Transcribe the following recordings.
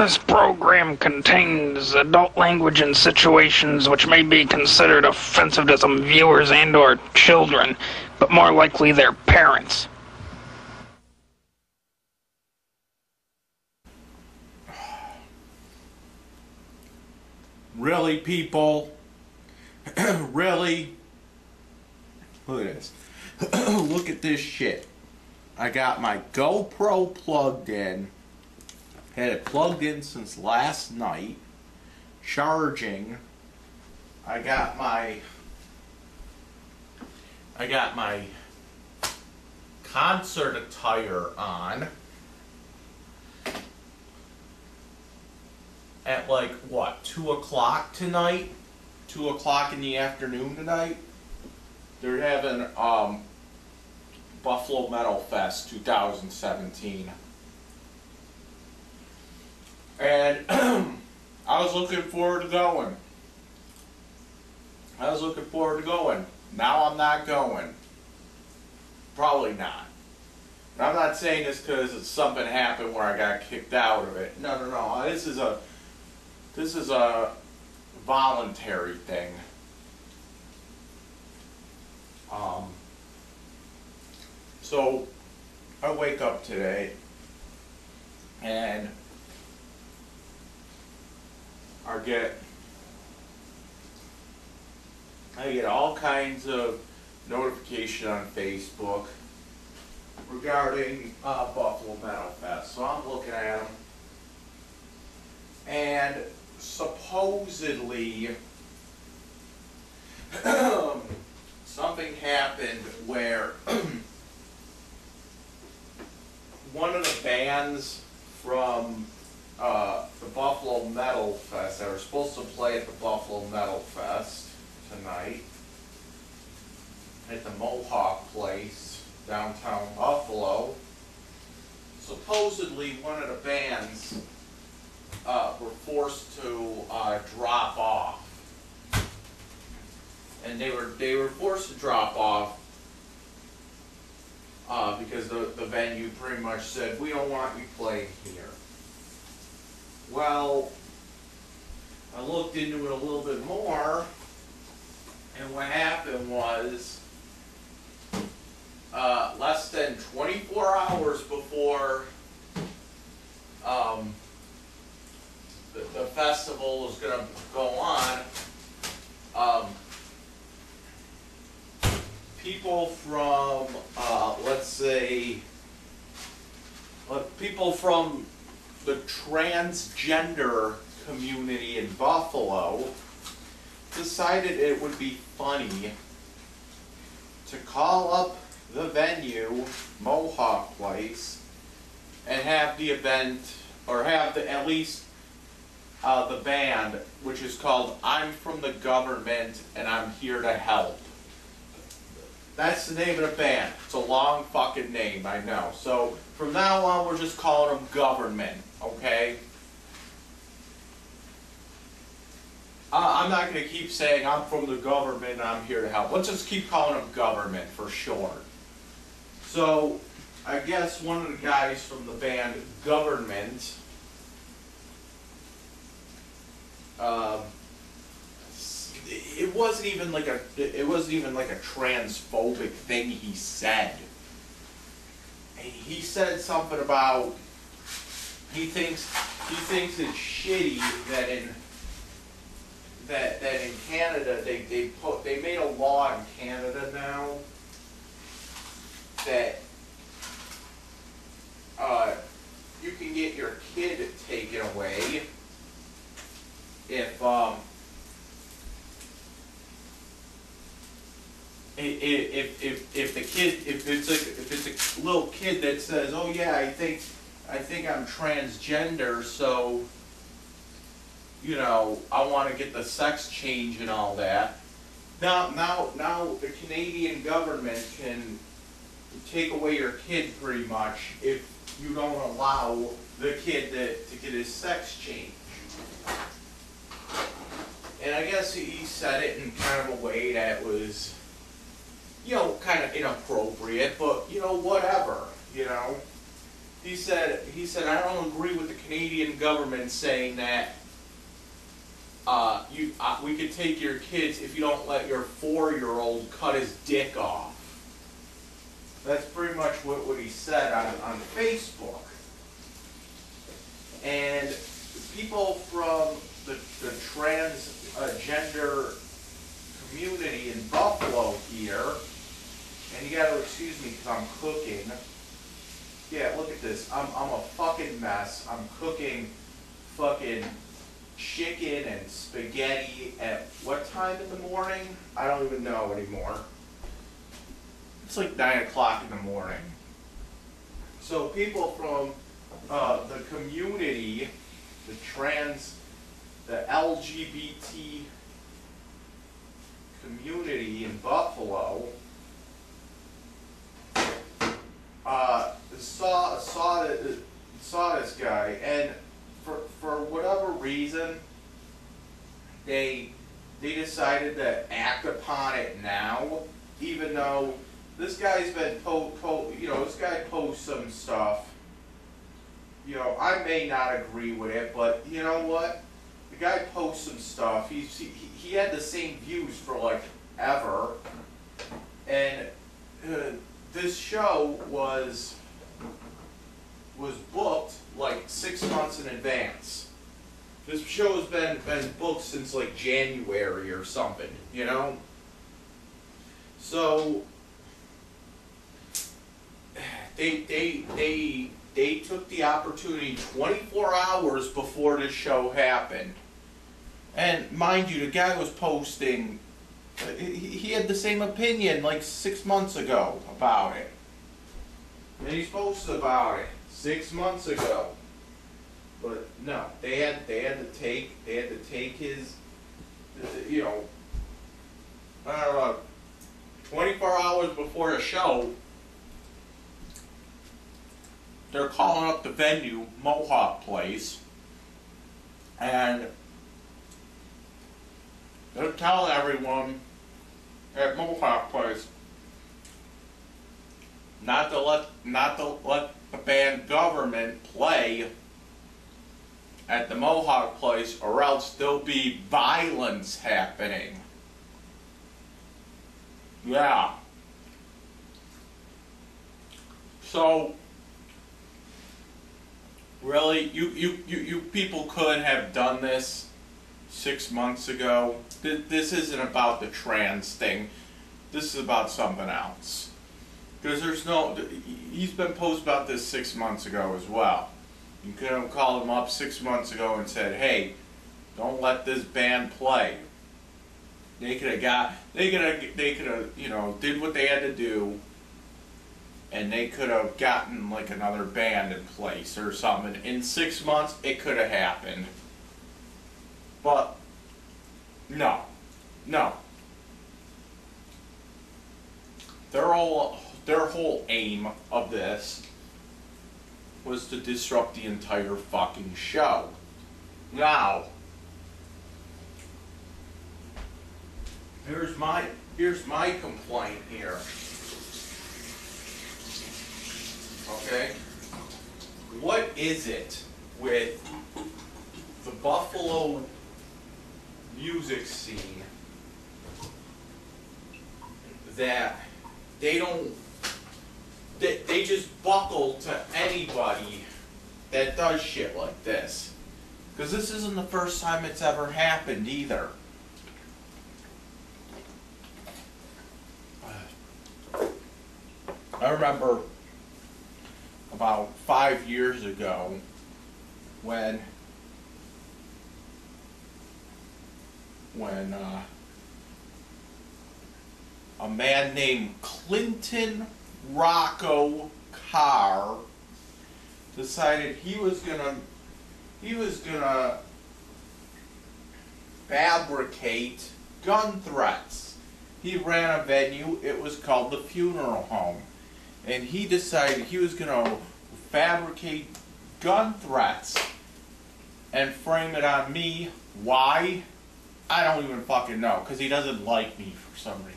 This program contains adult language and situations which may be considered offensive to some viewers and/or children, but more likely their parents. Really, people? Really? Look at this. Look at this shit. I got my GoPro plugged in. Had it plugged in since last night. Charging. I got my concert attire on. At like, what, 2 o'clock tonight? 2 o'clock in the afternoon tonight? They're having Buffalo Metal Fest 2017. And I was looking forward to going. Now I'm not going. Probably not. And I'm not saying this because something happened where I got kicked out of it. No. This is a voluntary thing. So I wake up today and I get all kinds of notification on Facebook regarding Buffalo Metal Fest. So I'm looking at them, and supposedly something happened where one of the bands from the Buffalo Metal Fest that were supposed to play at the Buffalo Metal Fest tonight at the Mohawk Place, downtown Buffalo. Supposedly one of the bands were forced to drop off. And they were forced to drop off because the venue pretty much said, we don't want you playing here. Well, I looked into it a little bit more, and what happened was less than 24 hours before the festival was going to go on, people from, people from the transgender community in Buffalo decided it would be funny to call up the venue, Mohawk Place, and have the event, or have at least the band, which is called I'm From the Government and I'm Here to Help. That's the name of the band. It's a long fucking name, I know. So from now on, we're just calling them Government, okay? I'm not going to keep saying I'm from the government and I'm here to help. Let's just keep calling them Government for short. So I guess one of the guys from the band Government it wasn't even like a transphobic thing he said. He said something about he thinks it's shitty that in Canada they made a law in Canada now that you can get your kid taken away if it's a little kid that says, oh yeah, I think I'm transgender, so you know, I want to get the sex change and all that. Now the Canadian government can take away your kid pretty much if you don't allow the kid to get his sex change. And I guess he said it in kind of a way that was, you know, kind of inappropriate, but, you know, whatever, you know. he said, I don't agree with the Canadian government saying that we could take your kids if you don't let your 4-year-old cut his dick off. That's pretty much what he said on Facebook. And people from the transgender community in Buffalo here, and you gotta excuse me because I'm cooking. Yeah, look at this. I'm a fucking mess. I'm cooking fucking chicken and spaghetti at what time in the morning? I don't even know anymore. It's like 9 o'clock in the morning. So people from the community, the LGBT community in Buffalo, saw this guy, and for whatever reason, they decided to act upon it now, even though this guy's been this guy posts some stuff. You know, I may not agree with it, but you know what? The guy posts some stuff. He had the same views for like ever, and this show was booked like 6 months in advance. This show has been booked since like January or something, you know? So they took the opportunity 24 hours before the show happened. And mind you, the guy was posting, he had the same opinion like 6 months ago about it. And he's posted about it 6 months ago. But no, they had to take his, you know, I don't know, 24 hours before the show, they're calling up the venue, Mohawk Place, and they're telling everyone at Mohawk Place not to let the band Government play at the Mohawk Place, or else there'll be violence happening. Yeah. So really, you people couldn't have done this 6 months ago. This isn't about the trans thing. This is about something else. Because he's been posted about this 6 months ago as well. You could have called him up 6 months ago and said, hey, don't let this band play. They could have, you know, did what they had to do, and they could have gotten like another band in place or something. In 6 months, it could have happened. But no. Their whole aim of this was to disrupt the entire fucking show. Now, here's my complaint here. Okay? What is it with the Buffalo music scene that they just buckle to anybody that does shit like this? Because this isn't the first time it's ever happened either. I remember about 5 years ago when a man named Clinton Rocco Carr decided he was gonna fabricate gun threats. He ran a venue, it was called the Funeral Home, and he decided he was gonna fabricate gun threats and frame it on me. Why? I don't even fucking know, because he doesn't like me for some reason.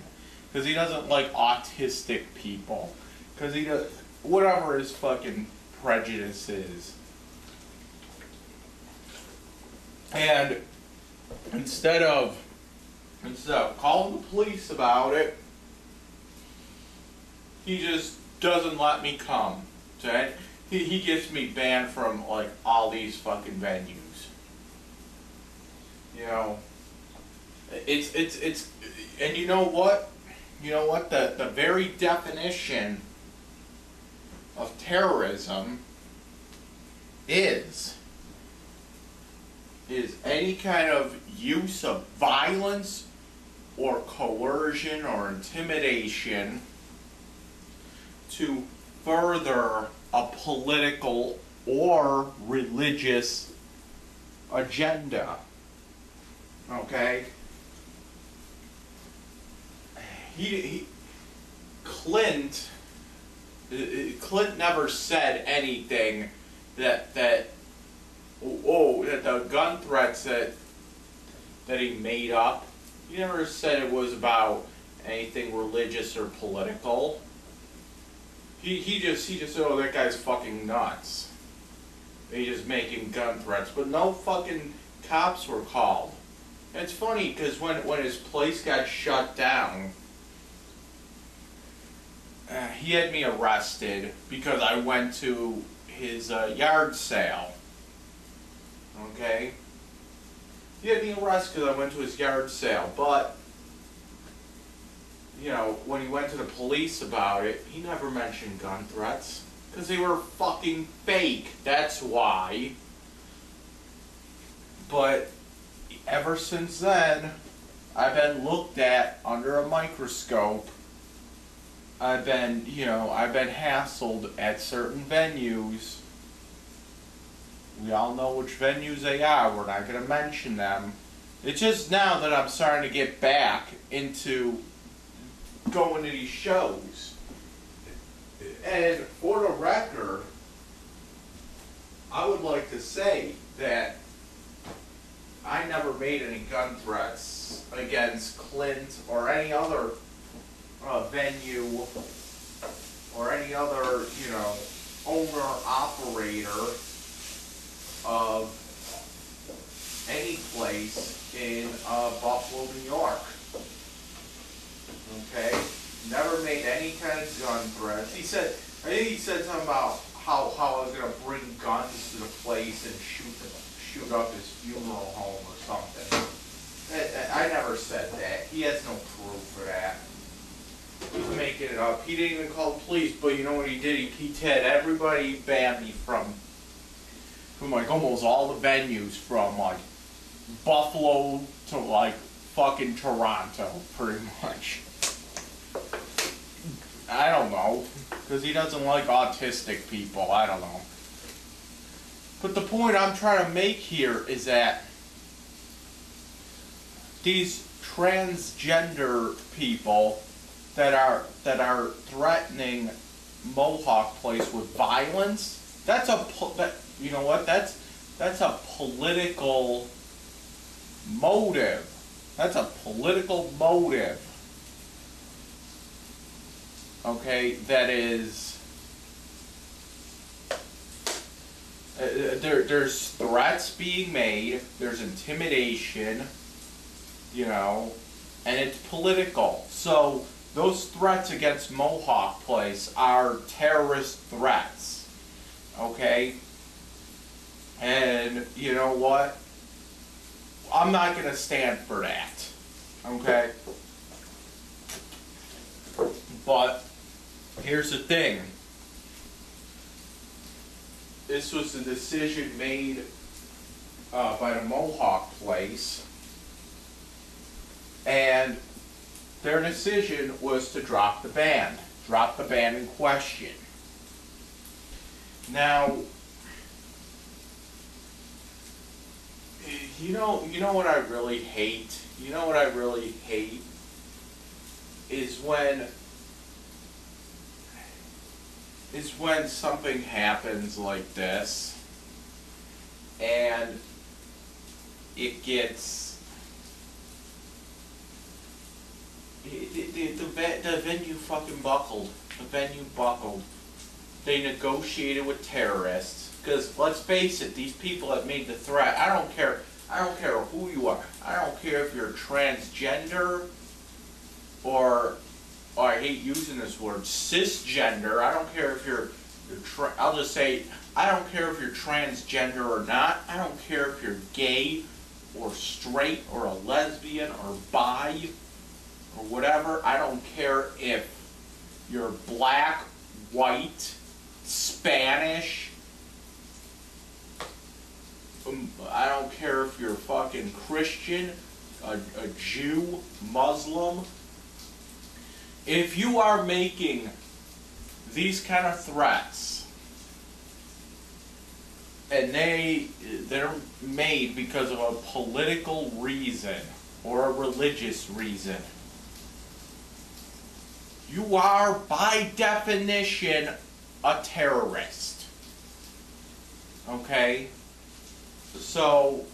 Because he doesn't like autistic people. Because he does, whatever his fucking prejudices. And instead of calling the police about it, he just doesn't let me come. He gets me banned from like all these fucking venues. You know, it's and you know what? You know what? The very definition of terrorism is any kind of use of violence or coercion or intimidation to further a political or religious agenda. Okay? Clint never said anything that the gun threats that he made up, he never said it was about anything religious or political. He just said, oh, that guy's fucking nuts. He's just making gun threats, but no fucking cops were called. And it's funny because when his place got shut down, he had me arrested because I went to his yard sale. Okay? He had me arrested because I went to his yard sale, but you know, when he went to the police about it, he never mentioned gun threats. Because they were fucking fake. That's why. But ever since then, I've been looked at under a microscope. I've been hassled at certain venues. We all know which venues they are. We're not going to mention them. It's just now that I'm starting to get back into going to these shows. And for the record, I would like to say that I never made any gun threats against Clint or any other venue or any other, owner, operator of any place in Buffalo, New York. Okay? Never made any kind of gun threats. I think he said something about how I was going to bring guns to the place and shoot up his funeral home or something. I never said that. He has no proof for that. He's making it up. He didn't even call the police, but you know what he did? He had everybody ban me from like almost all the venues from like Buffalo to like fucking Toronto, pretty much. I don't know, because he doesn't like autistic people, I don't know. But the point I'm trying to make here is that these transgender people that are threatening Mohawk Place with violence, that's a political motive. That's a political motive. Okay, that is, there's threats being made, there's intimidation, and it's political. So those threats against Mohawk Place are terrorist threats, okay? And you know what? I'm not going to stand for that, okay? But here's the thing. This was a decision made by the Mohawk Place, and their decision was to drop the ban in question. Now, you know what I really hate? You know what I really hate is when something happens like this and it gets the venue fucking buckled. The venue buckled. they negotiated with terrorists. Because let's face it, these people that made the threat, I don't care who you are. I don't care if you're transgender or I hate using this word, cisgender. I don't care if I'll just say, I don't care if you're transgender or not. I don't care if you're gay or straight or a lesbian or bi or whatever. I don't care if you're black, white, Spanish. I don't care if you're fucking Christian, a Jew, Muslim. If you are making these kind of threats, and they're made because of a political reason or a religious reason, you are by definition a terrorist. Okay? So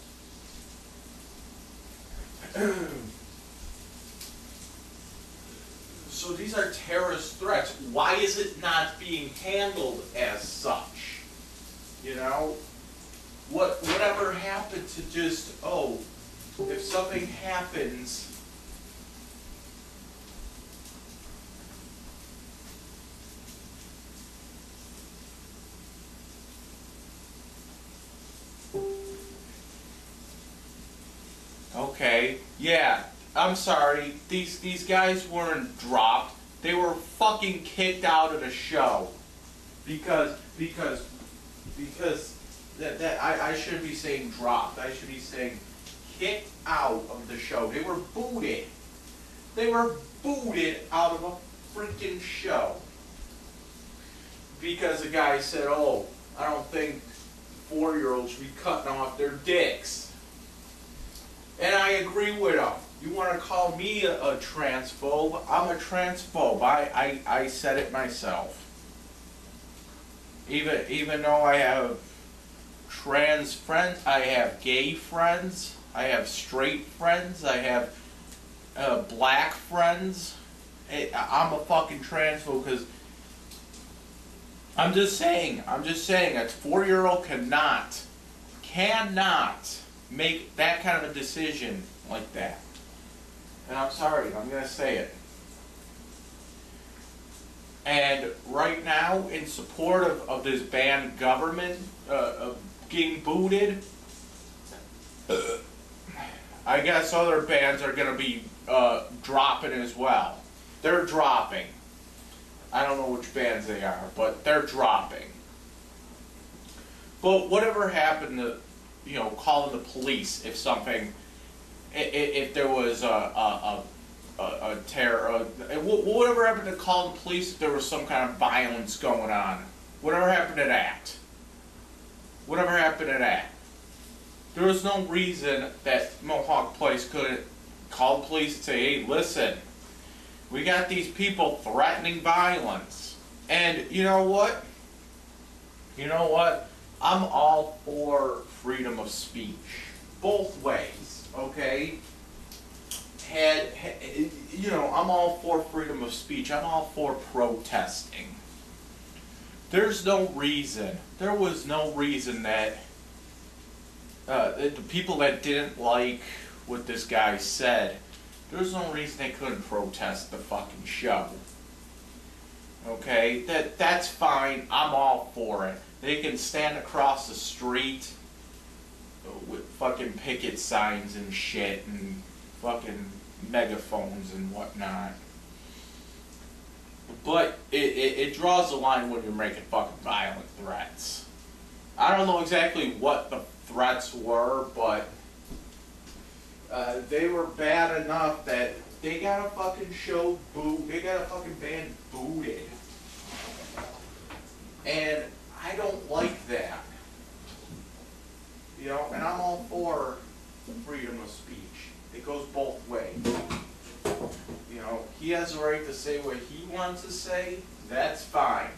so these are terrorist threats. Why is it not being handled as such? You know? Whatever happened to just, if something happens, okay, yeah, I'm sorry, these guys weren't dropped. They were fucking kicked out of the show. Because I shouldn't be saying dropped. I should be saying kicked out of the show. They were booted. They were booted out of a freaking show. Because the guy said, I don't think 4-year-olds should be cutting off their dicks. And I agree with him. You want to call me a transphobe? I'm a transphobe. I said it myself. Even though I have trans friends, I have gay friends, I have straight friends, I have black friends, I'm a fucking transphobe because I'm just saying, a 4-year-old cannot make that kind of a decision like that. And I'm sorry, I'm going to say it. And right now, in support of this banned government getting booted, I guess other bands are going to be dropping as well. They're dropping. I don't know which bands they are, but they're dropping. But whatever happened to, calling the police if something, if there was a terror, whatever happened to call the police if there was some kind of violence going on? Whatever happened to that? Whatever happened to that? There was no reason that Mohawk Place couldn't call the police and say, hey, listen, we got these people threatening violence. And you know what? I'm all for freedom of speech. Both ways, okay? I'm all for freedom of speech. I'm all for protesting. There was no reason that the people that didn't like what this guy said, there was no reason they couldn't protest the fucking show. Okay? That's fine. I'm all for it. They can stand across the street with fucking picket signs and shit and fucking megaphones and whatnot. But it draws the line when you're making fucking violent threats. I don't know exactly what the threats were, but they were bad enough that they got a fucking show they got a fucking band booted. And I don't like that. And I'm all for freedom of speech. It goes both ways. He has the right to say what he wants to say. That's fine.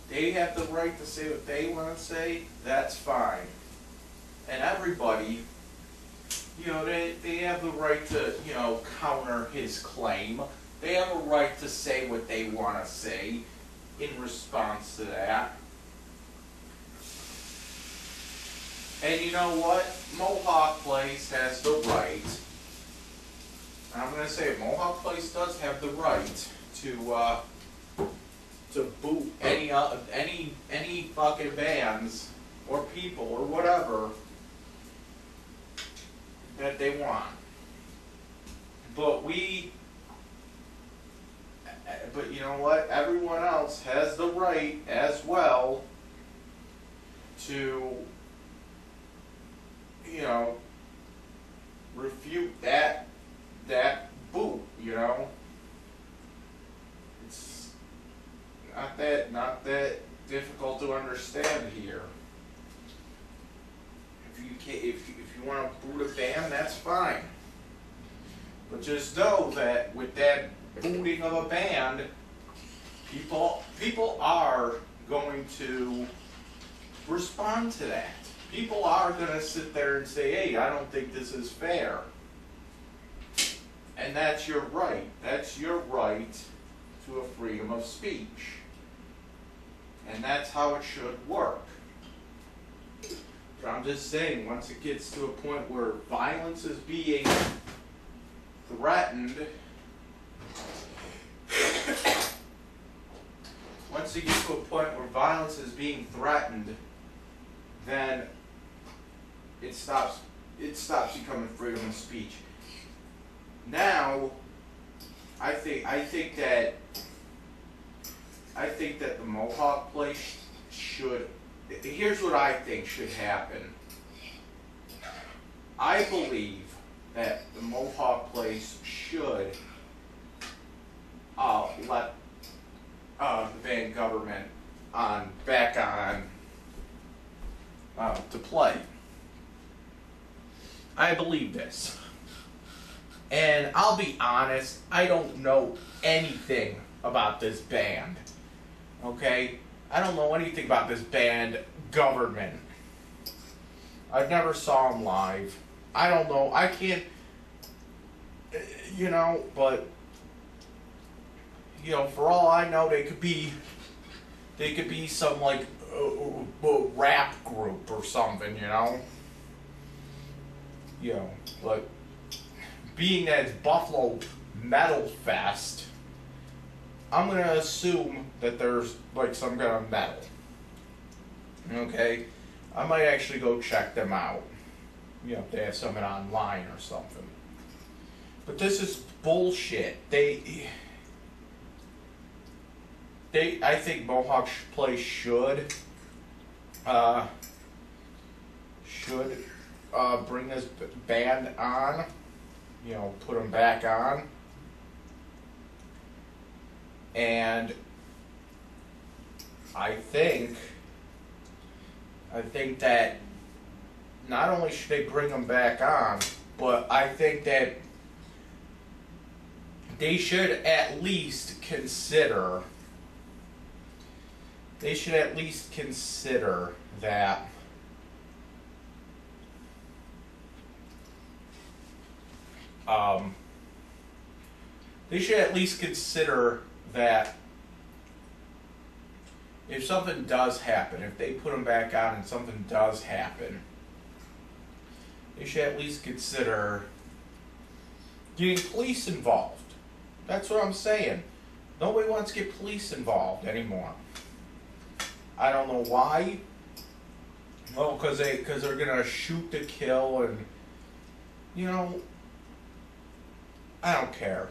They have the right to say what they want to say. That's fine. And everybody, they have the right to, counter his claim. They have a right to say what they want to say. in response to that. And you know what? Mohawk Place has the right. I'm going to say Mohawk Place does have the right to boot any fucking bands or people or whatever that they want. But you know what? Everyone else has the right as well to, you know, refute that boot, you know. It's not that difficult to understand here. If you want to boot a band, that's fine. But just know that with that booting of a band, people are going to respond to that. People are going to sit there and say, hey, I don't think this is fair. And that's your right. That's your right to a freedom of speech. And that's how it should work. But I'm just saying, once it gets to a point where violence is being threatened, once you get to a point where violence is being threatened, then it stops becoming freedom of speech. Now, I think that the Mohawk Place should. Here's what I think should happen. I believe that the Mohawk Place should let the band government back on to play. I believe this. And I'll be honest, I don't know anything about this band. Okay? I don't know anything about this band, Government. I've never saw them live. I don't know. I can't, you know, but, you know, for all I know, they could be some, like, rap group or something, you know? You know, but being that it's Buffalo Metal Fest, I'm going to assume that there's, like, some kind of metal. Okay? I might actually go check them out. You know, if they have something online or something. But this is bullshit. I think Mohawk Place should bring this band on. You know, put them back on. And I think that not only should they bring them back on, but I think that they should at least consider that they should at least consider that if something does happen, if they put them back on and something does happen, they should at least consider getting police involved. That's what I'm saying. Nobody wants to get police involved anymore. I don't know why. Well, because they're gonna shoot to kill, and you know, I don't care.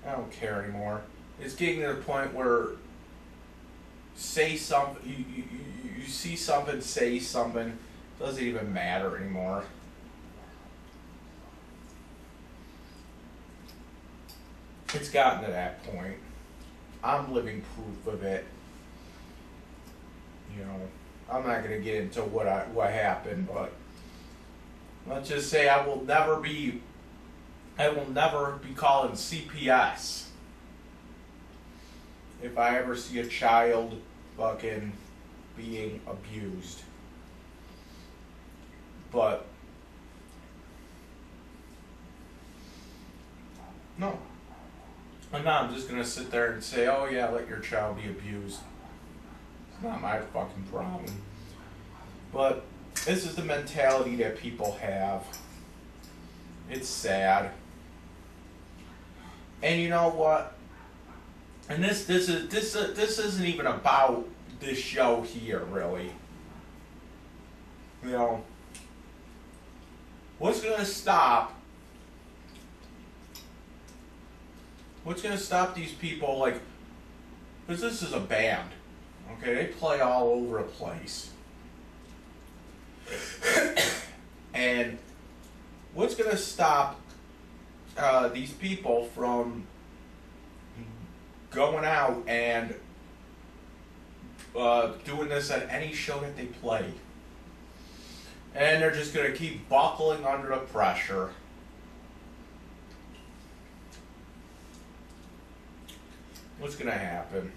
I don't care anymore. It's getting to the point where say something, you see something, say something, doesn't even matter anymore. It's gotten to that point. I'm living proof of it. You know, I'm not going to get into what happened, but let's just say I will never be calling CPS if I ever see a child fucking being abused. But no, I'm not just gonna sit there and say, oh yeah, let your child be abused. It's not my fucking problem. But this is the mentality that people have. It's sad. And you know what? And this isn't even about this show here, really. You know, what's gonna stop these people, like, because this is a band, okay? They play all over the place. And what's gonna stop these people from going out and doing this at any show that they play? And they're just gonna keep buckling under the pressure. What's gonna happen?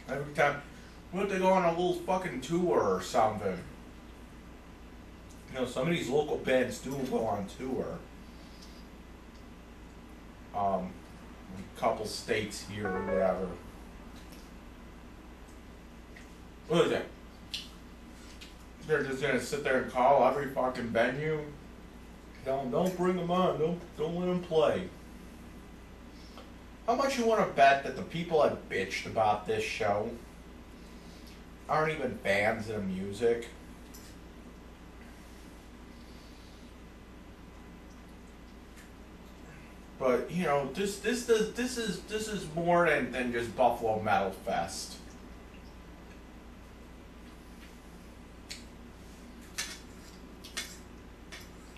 Every time, what if they go on a little fucking tour or something? You know, some of these local bands do go on tour. A couple states here or whatever. What is it? They're just gonna sit there and call every fucking venue. Don't bring them on. Don't let them play. How much you want to bet that the people that bitched about this show aren't even fans of the music? But you know, this is more than just Buffalo Metal Fest.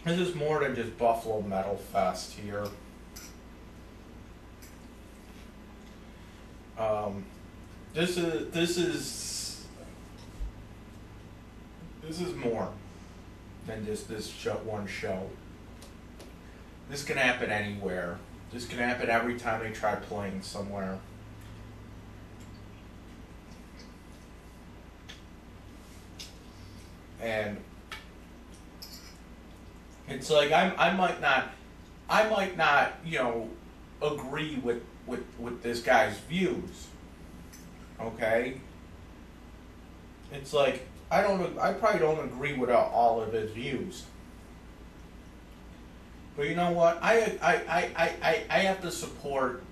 This is more than just Buffalo Metal Fest here. This is more than just this one show. This can happen anywhere. This can happen every time they try playing somewhere. And it's like I might not, you know, agree with this guy's views. Okay? It's like I probably don't agree with all of his views. But you know what? I have to support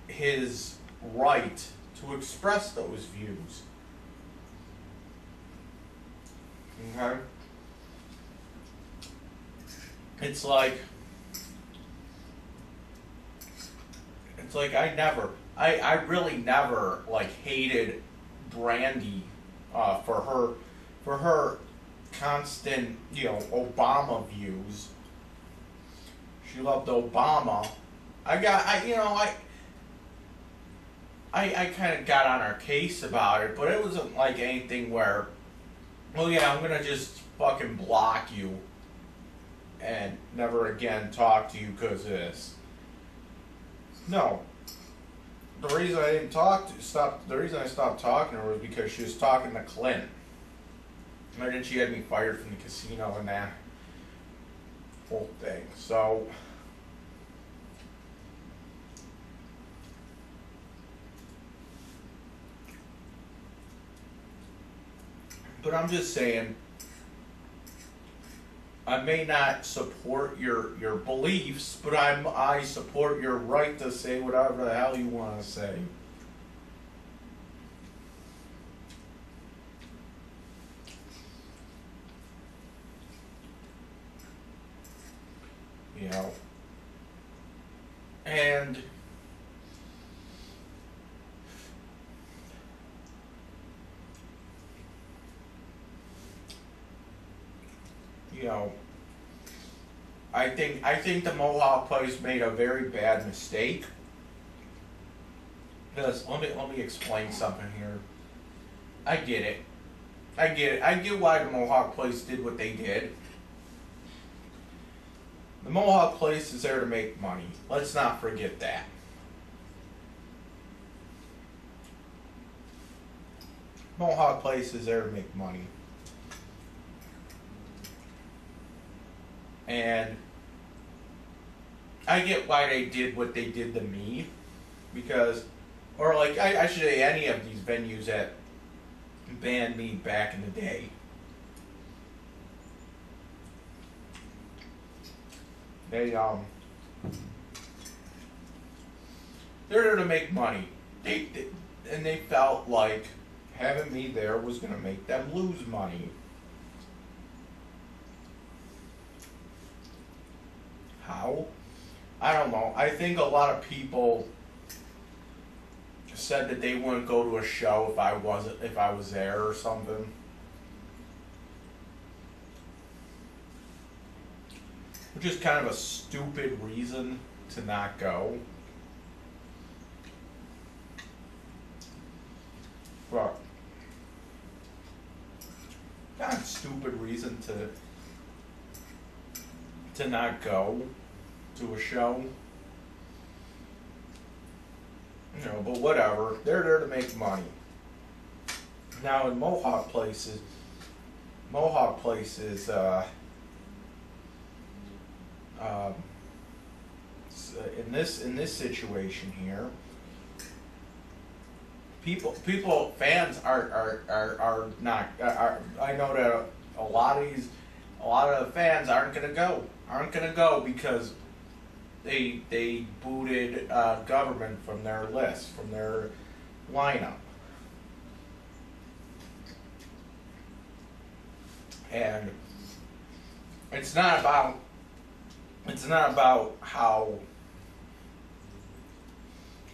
his right to express those views. Okay? It's like I really never like hated Brandy for her constant, you know, Obama views. She loved Obama. I kind of got on her case about it, but it wasn't like anything where, oh yeah, I'm gonna just fucking block you and never again talk to you because of this. No. The reason I stopped talking to her was because she was talking to Clint. And then she had me fired from the casino and that whole thing. So but I'm just saying, I may not support your beliefs, but I support your right to say whatever the hell you want to say. You know, and you know, I think the Mohawk Place made a very bad mistake. Because let me explain something here. I get it. I get why the Mohawk Place did what they did. The Mohawk Place is there to make money. Let's not forget that. Mohawk Place is there to make money. And I get why they did what they did to me. Because, or like, I should say any of these venues that banned me back in the day. They're there to make money. And they felt like having me there was going to make them lose money. How? I don't know. I think a lot of people said that they wouldn't go to a show if I was there or something. Which is kind of a stupid reason to not go. But kind of stupid reason to not go to a show. You know, but whatever. They're there to make money. Now in Mohawk Place is in this situation here, fans are not. I know that a lot of the fans aren't gonna go because they booted government from their list, from their lineup. And it's not about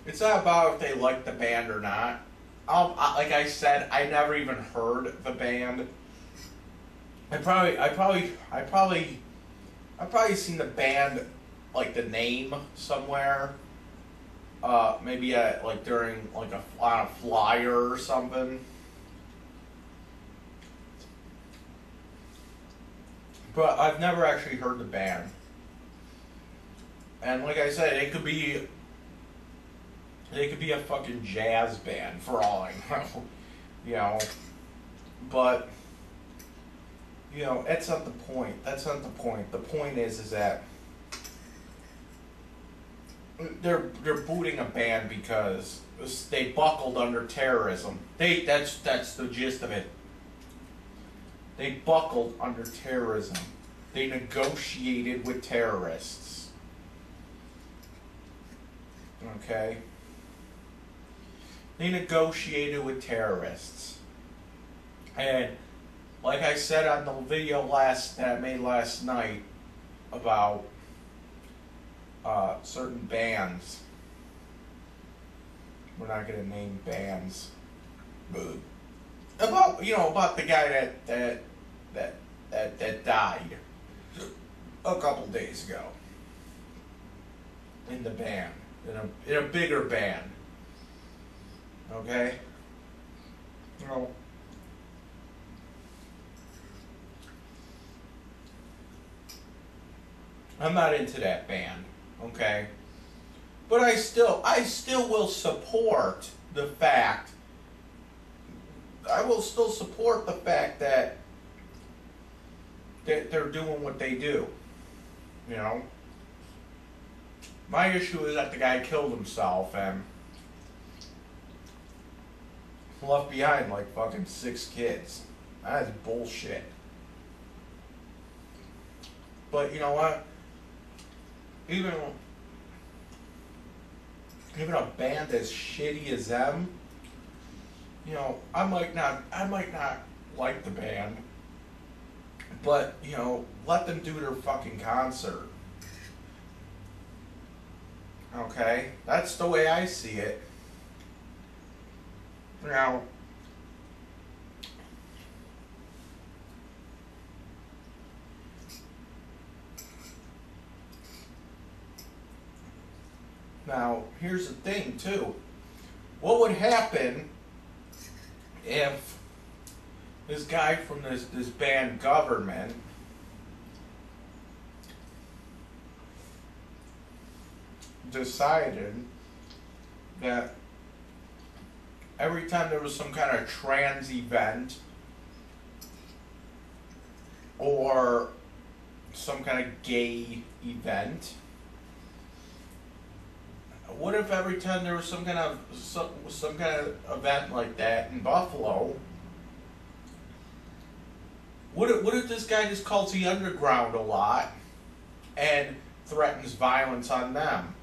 if they like the band or not. Like I said, I never even heard the band. I probably seen the band, like the name somewhere. Maybe like during like on a flyer or something. But I've never actually heard the band. And like I said, it could be a fucking jazz band for all I know. You know. But you know, that's not the point. That's not the point. The point is that they're booting a band because they buckled under terrorism. That's the gist of it. They buckled under terrorism. They negotiated with terrorists. Okay? They negotiated with terrorists. And like I said on the video that I made last night about certain bands. We're not gonna name bands. About the guy that died a couple days ago in the band, in a bigger band. Okay? You know, I'm not into that band, okay? But I still will support the fact. I will still support the fact that they're doing what they do. You know? My issue is that the guy killed himself and left behind like fucking 6 kids. That's bullshit. But you know what? Even a band as shitty as them, you know, I might not like the band, but you know, let them do their fucking concert. Okay, that's the way I see it. Now, here's the thing too. What would happen if this guy from this band Government decided that every time there was some kind of trans event or some kind of gay event, what if every time there was some kind of event like that in Buffalo, what if this guy just calls the underground a lot and threatens violence on them?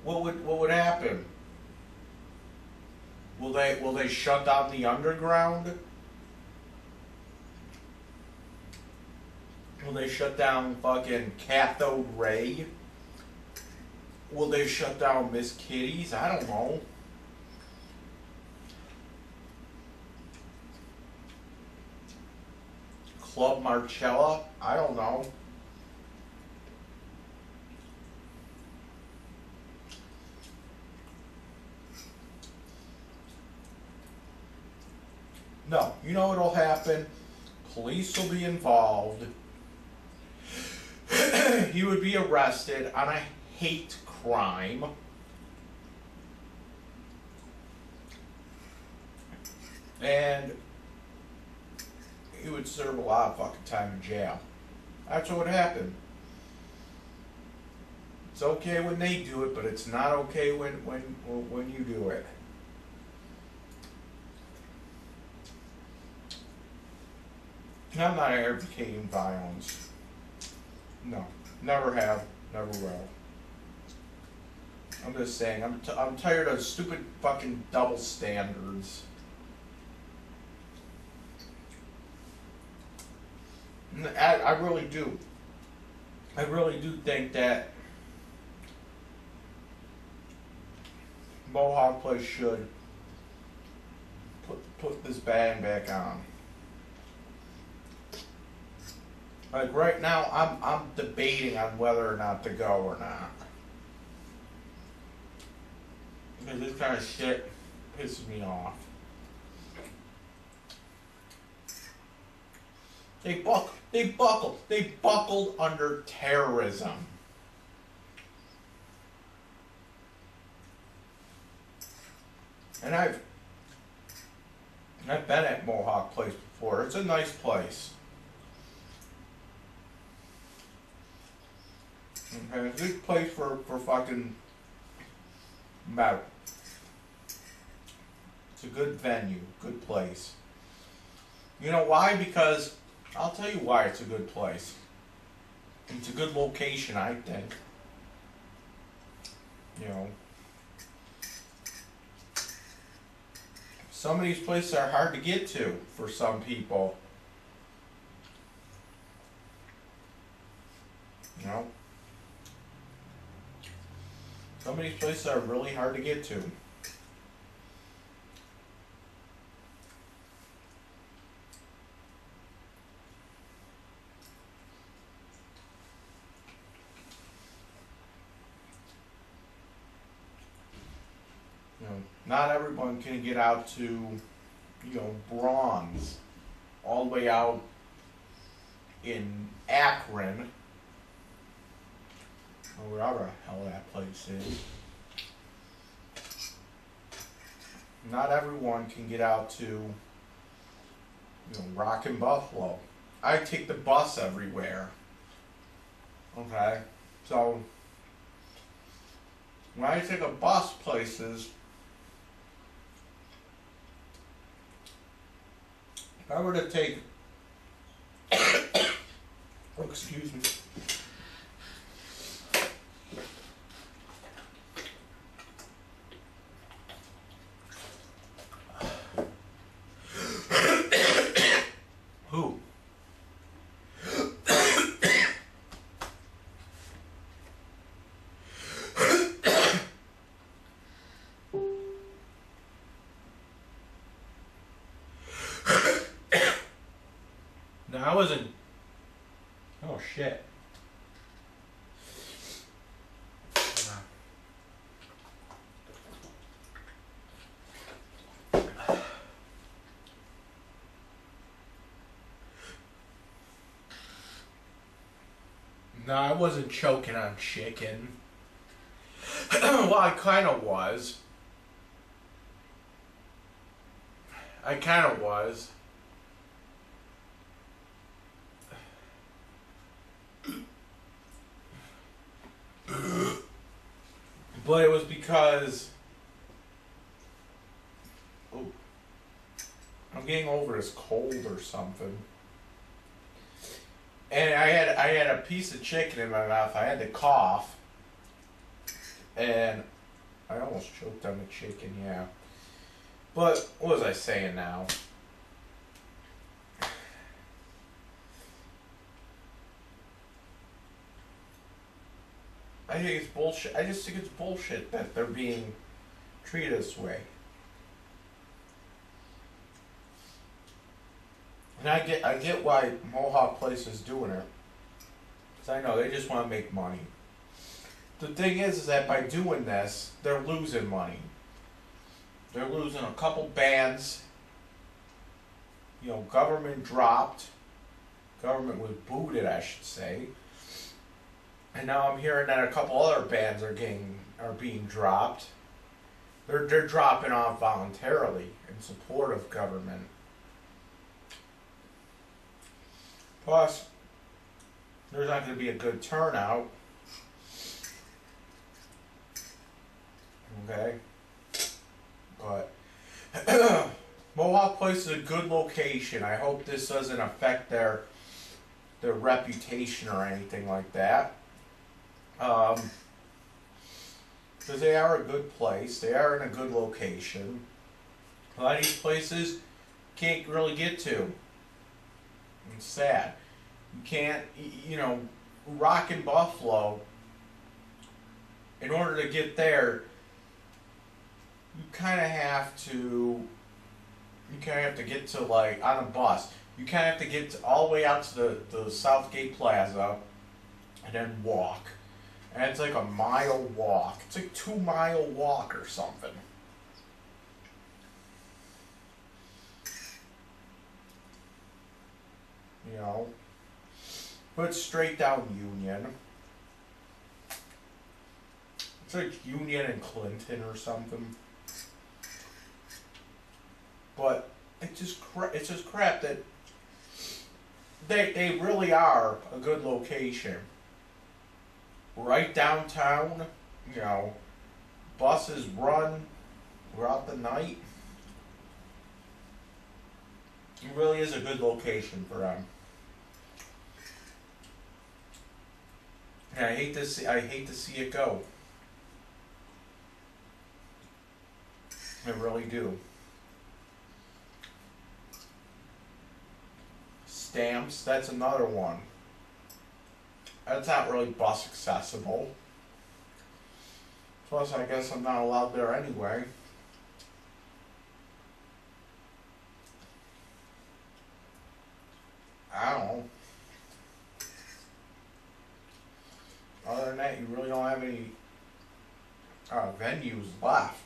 What would happen? Will they shut down the underground? Will they shut down fucking Cathode Ray? Will they shut down Miss Kitty's? I don't know. Club Marcella? I don't know. No, you know what'll happen? Police will be involved. He would be arrested on a hate crime. And he would serve a lot of fucking time in jail. That's what would happen. It's okay when they do it, but it's not okay when you do it. I'm not advocating violence. No, never have, never will. I'm just saying, I'm tired of stupid fucking double standards. I really do. I really do think that Mohawk Place should put this band back on. Like right now, I'm debating on whether or not to go or not. Because this kind of shit pisses me off. They buckled under terrorism. And I've been at Mohawk Place before. It's a nice place. Okay, it's a good place for fucking metal. It's a good venue, good place. You know why? Because I'll tell you why it's a good place. It's a good location, I think. You know, some of these places are hard to get to for some people. You know, some of these places are really hard to get to. You know, not everyone can get out to, you know, Bronze, all the way out in Akron, or wherever the hell that place is. Not everyone can get out to, you know, Rockin' Buffalo. I take the bus everywhere. Okay, so when I take a bus places, if I were to take, oh, excuse me. Who? No, I wasn't. Oh shit. No, I wasn't choking on chicken. Well, I kind of was. I kind of was. But it was because I'm getting over this cold or something. And I had a piece of chicken in my mouth. I had to cough. And I almost choked on the chicken, yeah. But what was I saying now? I think it's bullshit. I just think it's bullshit that they're being treated this way. And I get why Mohawk Place is doing it. Because I know they just want to make money. The thing is that by doing this, they're losing money. They're losing a couple bands. You know, government dropped. Government was booted, I should say. And now I'm hearing that a couple other bands are being dropped. They're dropping off voluntarily in support of government. Plus, there's not going to be a good turnout. Okay? But Mohawk Place is a good location. I hope this doesn't affect their reputation or anything like that. Because they are a good place. They are in a good location. A lot of these places you can't really get to. It's sad. You can't, you know, Rockin' Buffalo, in order to get there, you kind of have to get to, like, on a bus. You kind of have to get all the way out to the Southgate Plaza and then walk. And it's like a mile walk. It's like 2-mile walk or something. You know, but it's straight down Union. It's like Union and Clinton or something. But it's just crap that they really are a good location. Right downtown, you know, buses run throughout the night. It really is a good location for them. And I hate to see it go. I really do. Stamps, that's another one. That's not really bus accessible. Plus, I guess I'm not allowed there anyway. I don't know. Other than that, you really don't have any venues left.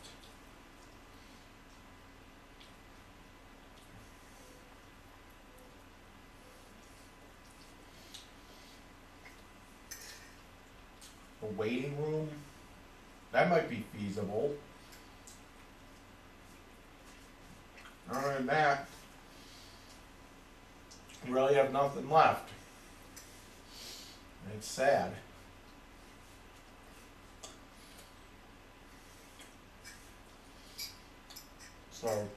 A waiting room, that might be feasible. Other than that, you really have nothing left. It's sad. So,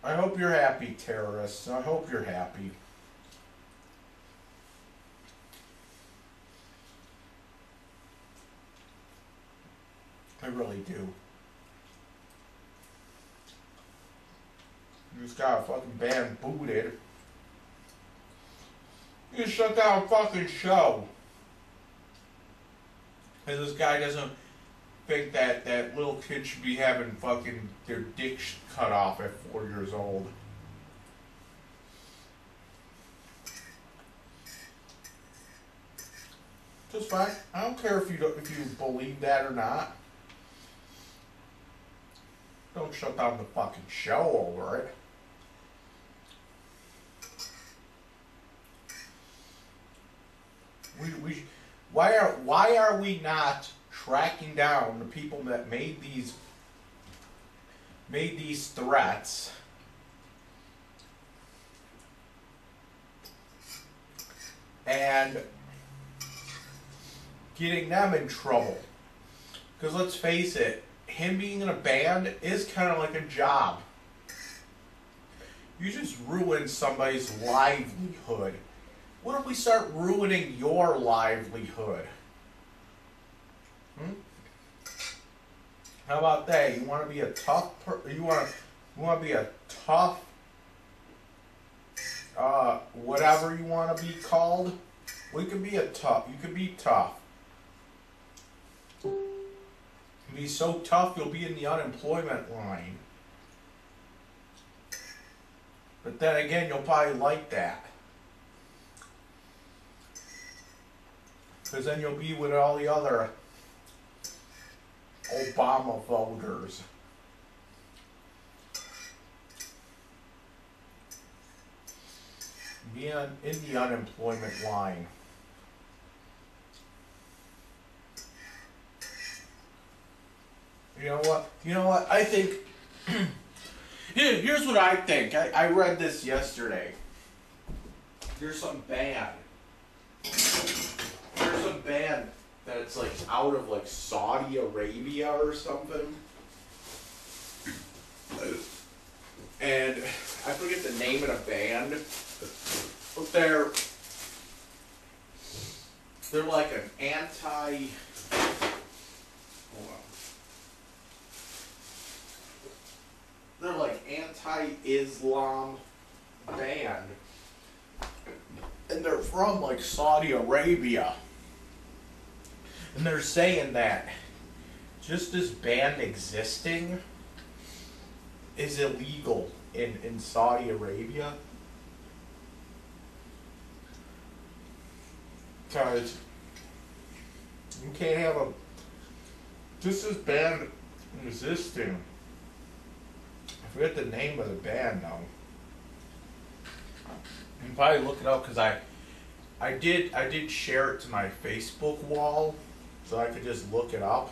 I hope you're happy, terrorists. I hope you're happy. I really do. You just got a fucking band booted. You just shut down a fucking show. Because this guy doesn't think that little kids should be having fucking their dicks cut off at 4 years old. Just fine. I don't care if you believe that or not. Don't shut down the fucking show over it. Why are we not tracking down the people that made these threats and getting them in trouble. Because let's face it, him being in a band is kind of like a job. You just ruined somebody's livelihood. What if we start ruining your livelihood? How about that? You want to be a tough you want to be a tough whatever you want to be called? We could be a tough. You could be tough. You'll be so tough you'll be in the unemployment line. But then again, you'll probably like that. Because then you'll be with all the other Obama voters. Be in the unemployment line. You know what? I think... Here's what I think. I read this yesterday. There's some band that's like out of like Saudi Arabia or something. And I forget the name of the band. But they're like an anti... Hold on. They're like anti-Islam band. And they're from like Saudi Arabia. And they're saying that just this band existing is illegal in Saudi Arabia. Because you can't have just this band existing. I forget the name of the band now. You can probably look it up because I did share it to my Facebook wall so I could just look it up.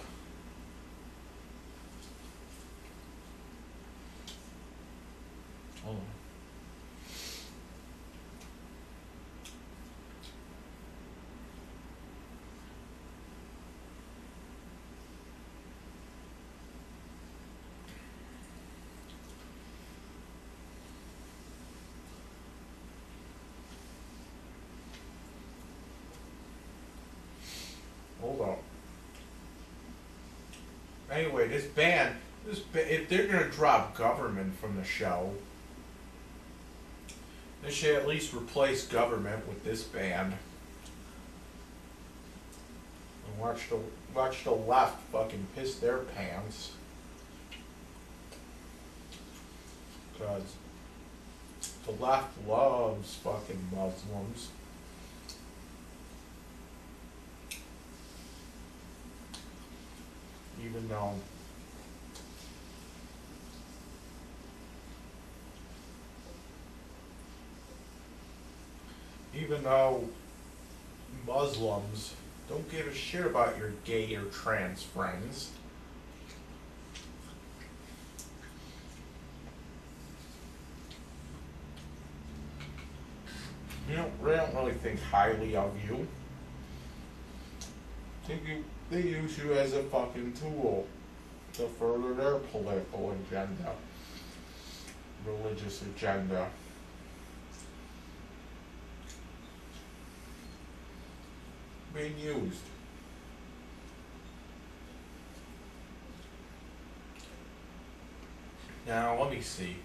Hold on. Hold on. Anyway, this band, if they're going to drop government from the show, they should at least replace government with this band. And watch the left fucking piss their pants. Because the left loves fucking Muslims. Even though Muslims don't give a shit about your gay or trans friends. They don't really think highly of you. They use you as a fucking tool to further their political agenda, religious agenda. Being used. Now, let me see.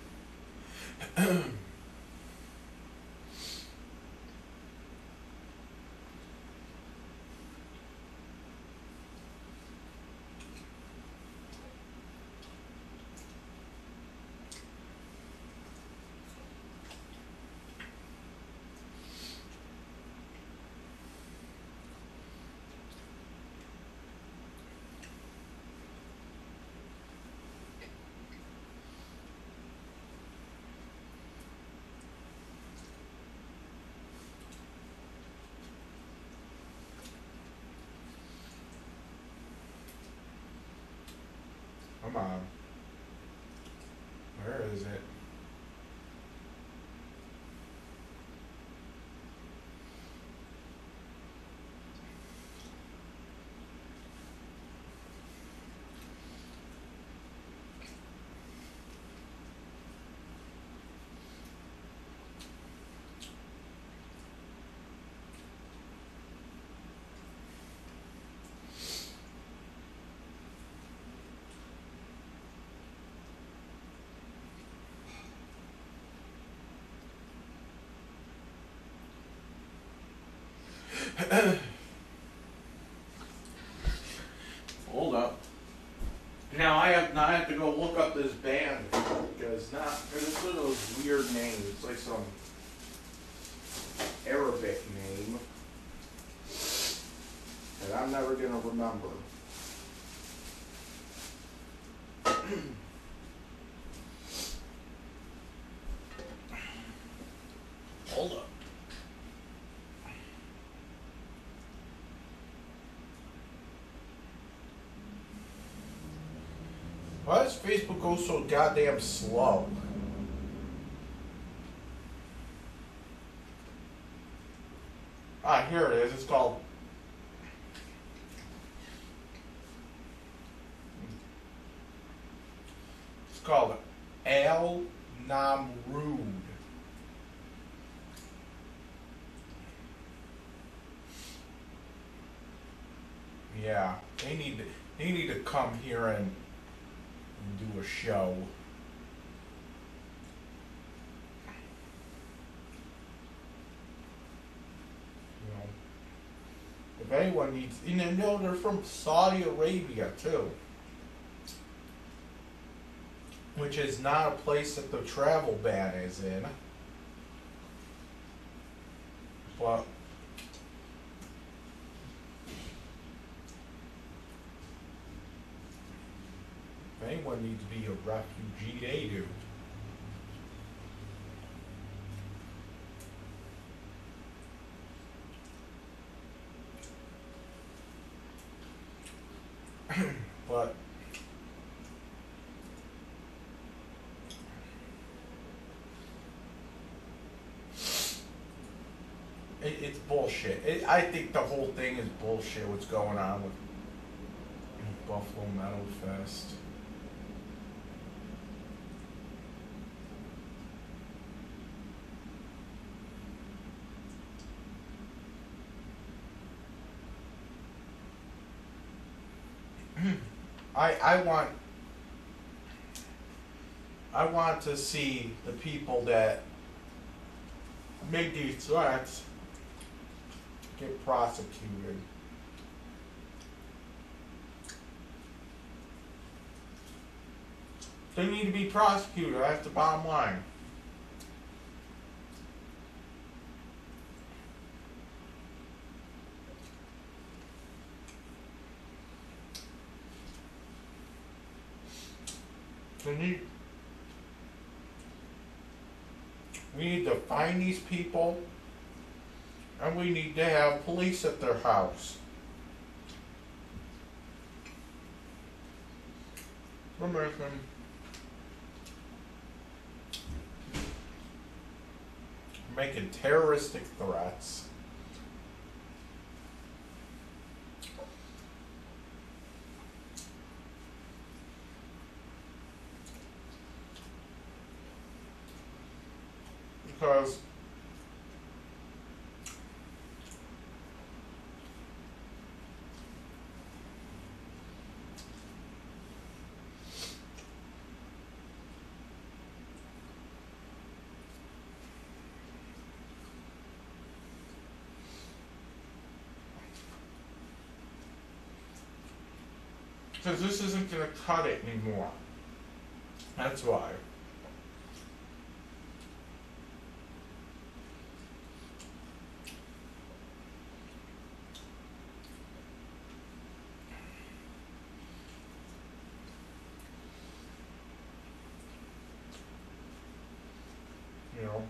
Come on. Where is it? Hold up. Now I have to go look up this band because it's one of those weird names. It's like some Arabic name that I'm never gonna remember. Hold up. Why does Facebook go so goddamn slow? Ah, here it is. It's called... Al Namrud. Yeah, they need to come here and do a show. You know, if anyone needs, they're from Saudi Arabia too, which is not a place that the travel ban is in. But if anyone needs to be a refugee, they do. But it's bullshit. I think the whole thing is bullshit, what's going on with Buffalo Metal Fest. I want to see the people that make these threats get prosecuted. They need to be prosecuted. That's the bottom line. We need to find these people, and we need to have police at their house. Making terroristic threats. Because this isn't going to cut it anymore. That's why. You know.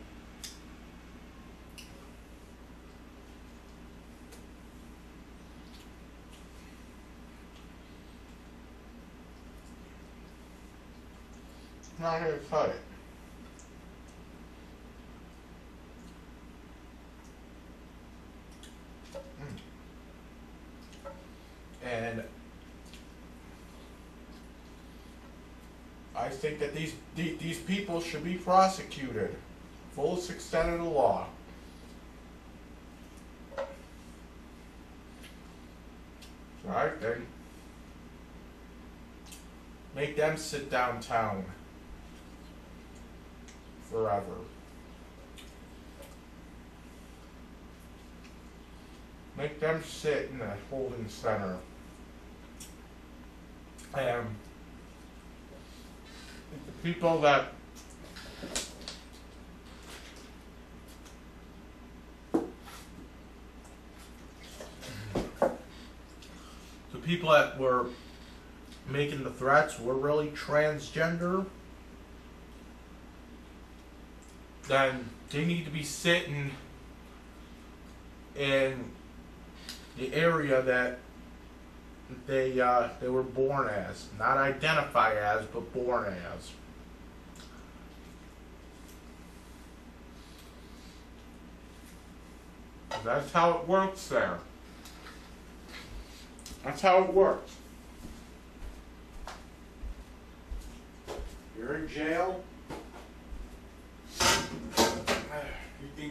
Not going to cut it. And I think that these people should be prosecuted, fullest extent of the law. So I think make them sit downtown forever. make them sit in a holding center. And the people that were making the threats were really transgender, then they need to be sitting in the area that they were born as, not identify as, but born as. That's how it works there. That's how it works. You're in jail. You can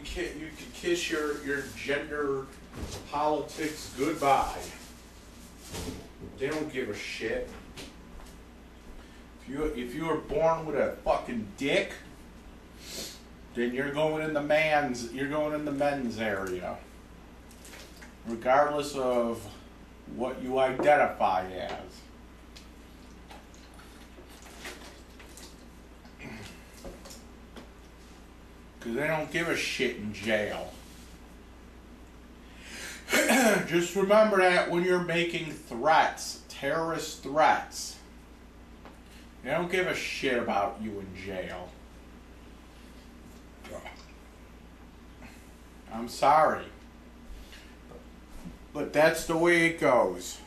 kiss your gender politics goodbye. They don't give a shit. If you were born with a fucking dick, then you're going in the men's area. Regardless of what you identify as. Because they don't give a shit in jail. Just remember that when you're making threats, terrorist threats. They don't give a shit about you in jail. I'm sorry. But that's the way it goes.